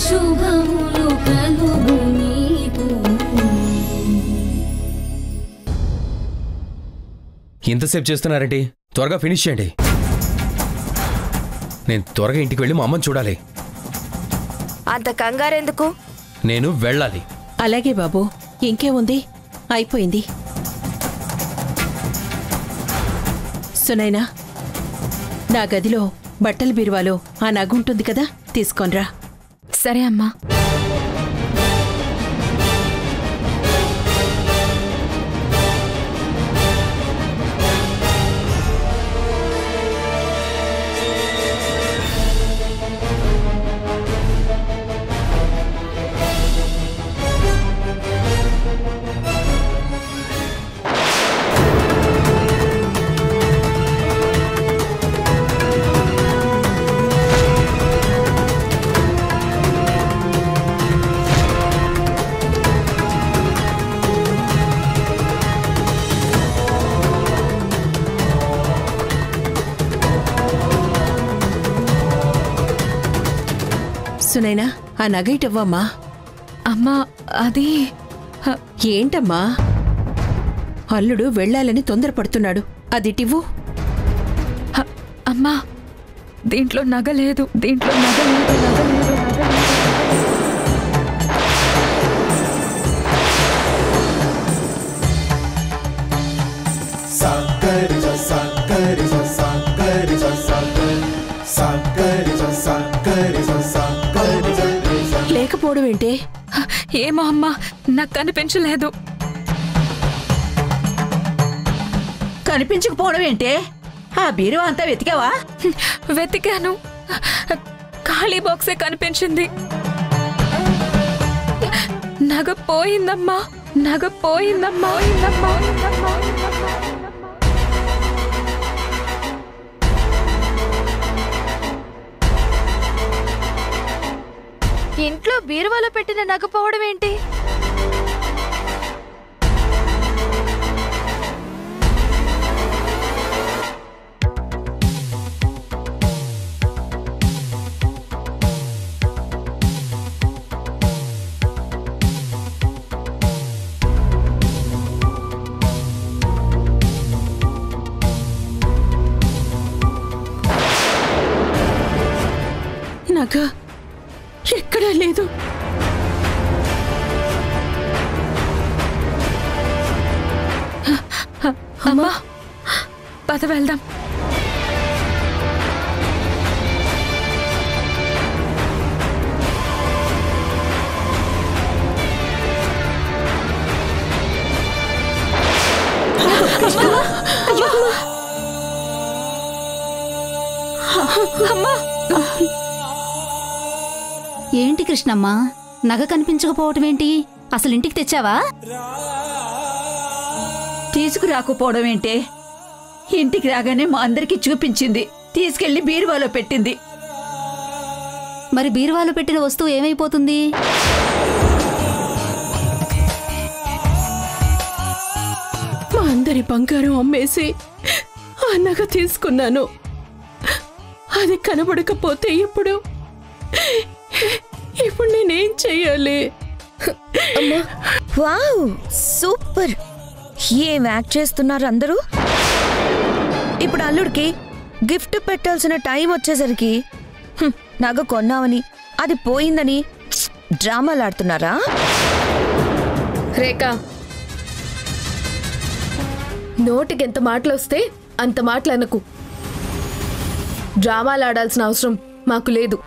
శుభములు కలుగు నీకు. ఇంతసేపు చేస్తున్నారండి, త్వరగా ఫినిష్ చేయండి. నేను త్వరగా ఇంటికి వెళ్ళి మా అమ్మని చూడాలి. అంత కంగారెందుకు? నేను వెళ్ళాలి. అలాగే బాబు, ఇంకేముంది, అయిపోయింది. సునైనా, నా గదిలో బట్టల బీరువాలో ఆ నగుంటుంది కదా, తీసుకొనిరా. సరే అమ్మా. సునైనా, ఆ నగైటవ్వమ్మా. అమ్మా, అది ఏంటమ్మా? అల్లుడు వెళ్ళాలని తొందరపడుతున్నాడు, అదిటివ్వు. అమ్మా, దీంట్లో నగలేదు, దీంట్లో నగలేదు, నగలేదు. లేకపోవడం ఏంటే? ఏమో అమ్మా, నాకు కనిపించలేదు. కనిపించకపోవడం ఏంటే? ఆ బీరువా అంతా వెతికావా? వెతికాను, ఖాళీ బాక్సే కనిపించింది. నగ పోయిందమ్మా, నగ పోయిందమ్మా. ఇంట్లో బీరువాలో పెట్టిన నగ పోవడం ఏంటి? నగ ఎక్కడా లేదు. అమ్మా, పద వెళ్దాం. అమ్మా, ఏంటి కృష్ణమ్మ, నగ కనిపించకపోవటం ఏంటి? అసలు ఇంటికి తెచ్చావా? తీసుకురాకపోవడం ఏంటే? ఇంటికి రాగానే మా అందరికి చూపించింది, తీసుకెళ్లి బీరువాలో పెట్టింది. మరి బీరువాలో పెట్టిన వస్తువు ఏమైపోతుంది? మా అందరి బంగారం అమ్మేసి ఆ నగ తీసుకున్నాను. అది కనబడకపోతే ఇప్పుడు నేనేం చెయ్యాలి? Wow, super! ఏం యాక్ట్ చేస్తున్నారు అందరూ. ఇప్పుడు అల్లుడికి గిఫ్ట్ పెట్టాల్సిన టైం వచ్చేసరికి నగ కొన్నామని అది పోయిందని డ్రామాలు ఆడుతున్నారా? రేఖ, నోటికి ఎంత మాటలు వస్తే అంత మాటలు అనకు. డ్రామాలు ఆడాల్సిన అవసరం మాకు లేదు.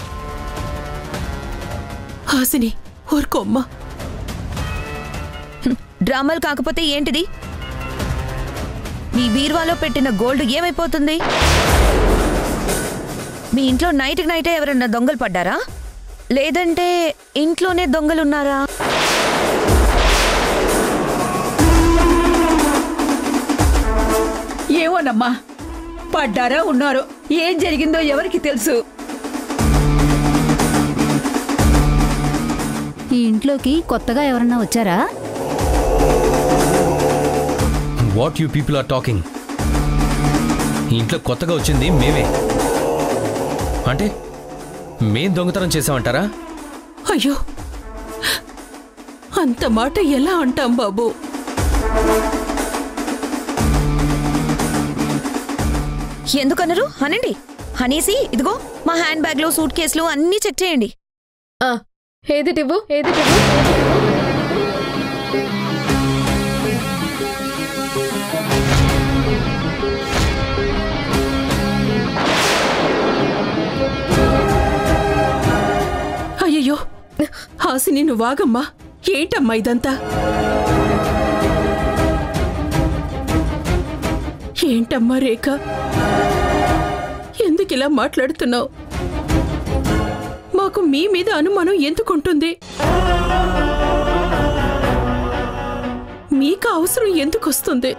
హాసిని, ఊరుకోమ్మా. డ్రామాలు కాకపోతే ఏంటిది? మీ బీరువాలో పెట్టిన గోల్డ్ ఏమైపోతుంది? మీ ఇంట్లో నైట్కి నైటే ఎవరన్నా దొంగలు పడ్డారా? లేదంటే ఇంట్లోనే దొంగలున్నారా? ఏమోనమ్మా, పడ్డారా ఉన్నారో, ఏం జరిగిందో ఎవరికి తెలుసు. ఈ ఇంట్లోకి కొత్తగా ఎవరన్నా వచ్చారా? What you people are talking? ఈ ఇంట్లో కొత్తగా వచ్చింది మేమే. అంటే మేం దొంగతనం చేసామంటారా? అయ్యో, అంత మాట ఎలా అంటాం బాబు? ఎందుకనరు అనండి. అనేసి ఇదిగో మా హ్యాండ్ బ్యాగ్ లో సూట్ కేసులు అన్నీ చెక్ చేయండి. ఏదిటివ్వు. అయ్యయ్యో హాసిని, నువ్వు వాగమ్మా. ఏంటమ్మా ఇదంతా? ఏంటమ్మా రేఖ, ఎందుకిలా మాట్లాడుతున్నావు? మాకు మీ మీద అనుమానం ఎందుకుంటుంది? మీకు అవసరం ఎందుకొస్తుంది?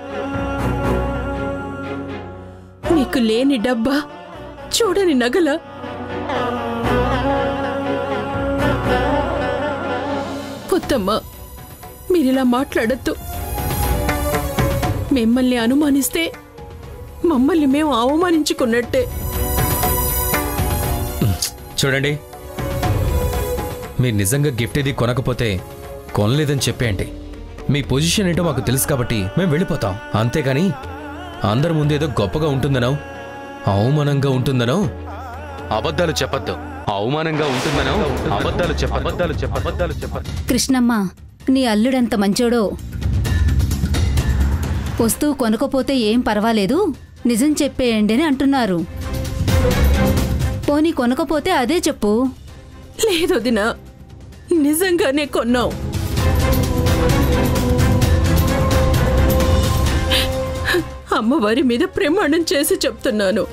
మీకు లేని డబ్బా, చూడని నగల? వద్దమ్మా, మీరిలా మాట్లాడద్దు. మిమ్మల్ని అనుమానిస్తే మమ్మల్ని మేము అవమానించుకున్నట్టే. చూడండి, మీరు నిజంగా గిఫ్ట్ ఇది కొనకపోతే కొనలేదని చెప్పేయండి. మీ పొజిషన్ ఏంటో మాకు తెలుసు కాబట్టి మేము వెళ్ళిపోతాం. అంతేగాని అందరి ముందు ఏదో గొప్పగా ఉంటుందనో, అవమానంగా ఉంటుందనో అబద్ధాలు చెప్పద్దు. అవమానంగా ఉంటుందనో అబద్ధాలు చెప్పద్దు. కృష్ణమ్మ, నీ అల్లుడెంత మంచోడో. వస్తువు కొనకపోతే ఏం పర్వాలేదు, నిజం చెప్పేయండి అని అంటున్నారు. పోనీ కొనకపోతే అదే చెప్పు. లేదు దినా, నిజంగానే కొన్నాం. అమ్మవారి మీద ప్రమాణం చేసి చెప్తున్నాను.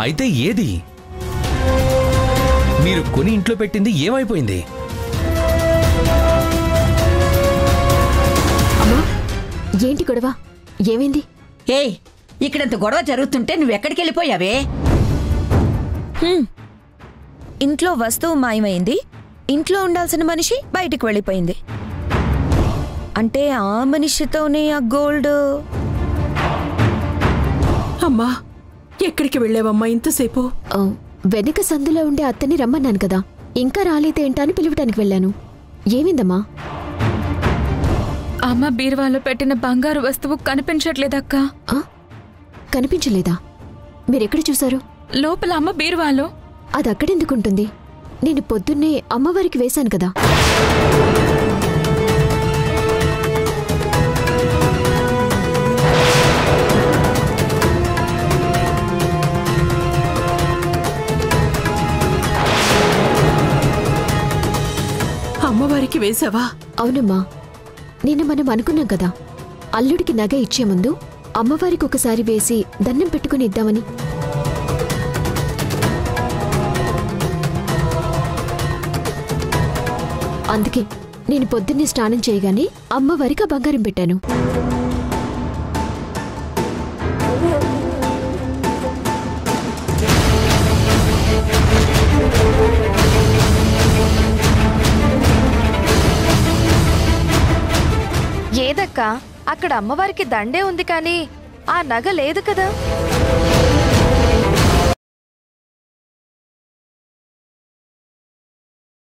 అయితే ఏది? మీరు కొని ఇంట్లో పెట్టింది ఏమైపోయింది? అమ్మా, ఏంటి గొడవ? ఏమైంది? ఏయ్, ఇక్కడంత గొడవ జరుగుతుంటే నువ్వెక్కడికి వెళ్ళిపోయావే? ఇంట్లో వస్తువు మాయమైంది, ఇంట్లో ఉండాల్సిన మనిషి బయటికి వెళ్ళిపోయింది. అంటే ఆ మనిషితోనే ఆ గోల్డ్. అమ్మా, ఎక్కడికి వెళ్ళావమ్మా ఇంతసేపు? వెనక సందులో ఉండే అత్తని రమ్మన్నాను కదా, ఇంకా రాలేదేంటా అని పిలవటానికి వెళ్ళాను. ఏమైందమ్మా? అమ్మ బీరువాలో పెట్టిన బంగారు వస్తువు కనిపించట్లేదక్కా. కనిపించలేదా? మీరెక్కడ చూశారు? లోపల అమ్మ బీరువాలో. అది అక్కడెందుకుంటుంది? నేను పొద్దున్నే అమ్మవారికి వేశాను కదా. అమ్మవారికి వేశావా? అవునమ్మా, నిన్న మనం అనుకున్నాం కదా, అల్లుడికి నగ ఇచ్చే ముందు అమ్మవారికి ఒకసారి వేసి దండం పెట్టుకుని ఇద్దామని. అందుకే నేను పొద్దున్నే స్నానం చేయగానే అమ్మవారికి ఆ బంగారం పెట్టాను. ఏదక్కా, అక్కడ అమ్మవారికి దండే ఉంది కానీ ఆ నగ లేదు కదా.